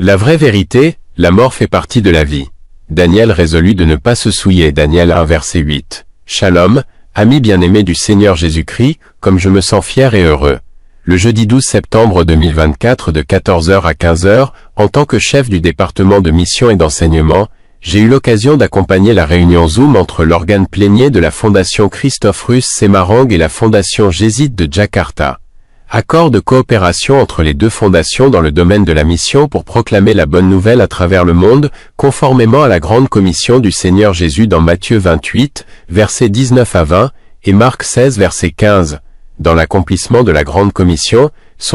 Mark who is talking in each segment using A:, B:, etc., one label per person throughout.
A: La vraie vérité, la mort fait partie de la vie. Daniel résolut de ne pas se souiller. Daniel 1 verset 8. Shalom, amis bien-aimés du Seigneur Jésus-Christ, comme je me sens fier et heureux. Le jeudi 12 septembre 2024 de 14h à 15h, en tant que chef du département de mission et d'enseignement, j'ai eu l'occasion d'accompagner la réunion Zoom entre l'organe plénier de la Fondation Christophe Russe Semarang et la Fondation Jésuite de Jakarta. Accord de coopération entre les deux fondations dans le domaine de la mission pour proclamer la bonne nouvelle à travers le monde, conformément à la grande commission du Seigneur Jésus dans Matthieu 28, versets 19 à 20, et Marc 16, verset 15. Dans l'accomplissement de la grande commission,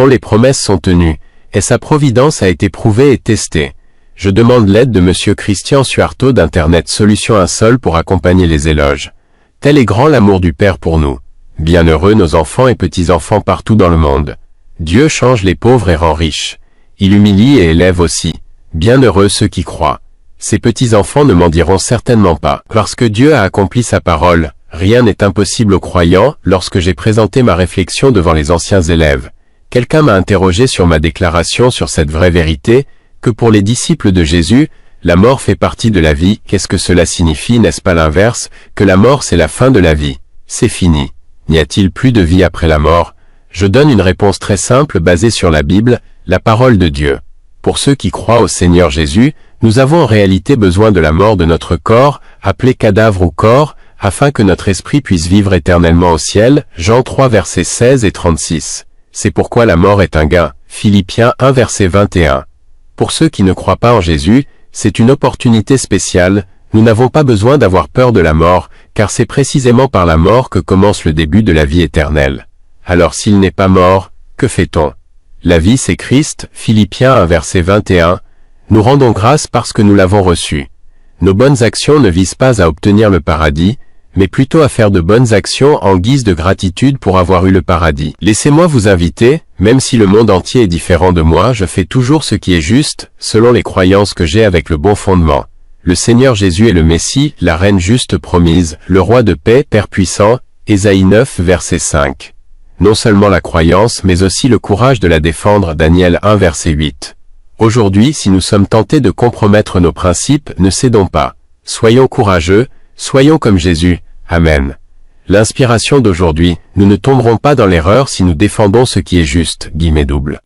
A: les promesses sont tenues, et sa providence a été prouvée et testée. Je demande l'aide de Monsieur Christian Suarto d'Internet Solutions 1 Sol pour accompagner les éloges. Tel est grand l'amour du Père pour nous. Bienheureux nos enfants et petits-enfants partout dans le monde. Dieu change les pauvres et rend riches. Il humilie et élève aussi. Bienheureux ceux qui croient. Ces petits-enfants ne m'en diront certainement pas. Lorsque Dieu a accompli sa parole, rien n'est impossible aux croyants. Lorsque j'ai présenté ma réflexion devant les anciens élèves, quelqu'un m'a interrogé sur ma déclaration sur cette vraie vérité, que pour les disciples de Jésus, la mort fait partie de la vie. Qu'est-ce que cela signifie, n'est-ce pas l'inverse, que la mort c'est la fin de la vie? C'est fini. N'y a-t-il plus de vie après la mort? Je donne une réponse très simple basée sur la Bible, la parole de Dieu. Pour ceux qui croient au Seigneur Jésus, nous avons en réalité besoin de la mort de notre corps, appelé cadavre ou corps, afin que notre esprit puisse vivre éternellement au ciel. Jean 3 versets 16 et 36. C'est pourquoi la mort est un gain. Philippiens 1 verset 21. Pour ceux qui ne croient pas en Jésus, c'est une opportunité spéciale. Nous n'avons pas besoin d'avoir peur de la mort, car c'est précisément par la mort que commence le début de la vie éternelle. Alors s'il n'est pas mort, que fait-on? La vie c'est Christ, Philippiens 1 verset 21. Nous rendons grâce parce que nous l'avons reçu. Nos bonnes actions ne visent pas à obtenir le paradis, mais plutôt à faire de bonnes actions en guise de gratitude pour avoir eu le paradis. Laissez-moi vous inviter, même si le monde entier est différent de moi, je fais toujours ce qui est juste, selon les croyances que j'ai avec le bon fondement. Le Seigneur Jésus est le Messie, la reine juste promise, le roi de paix, Père puissant, Ésaïe 9 verset 5. Non seulement la croyance, mais aussi le courage de la défendre, Daniel 1 verset 8. Aujourd'hui, si nous sommes tentés de compromettre nos principes, ne cédons pas. Soyons courageux, soyons comme Jésus. Amen. L'inspiration d'aujourd'hui, nous ne tomberons pas dans l'erreur si nous défendons ce qui est juste, _.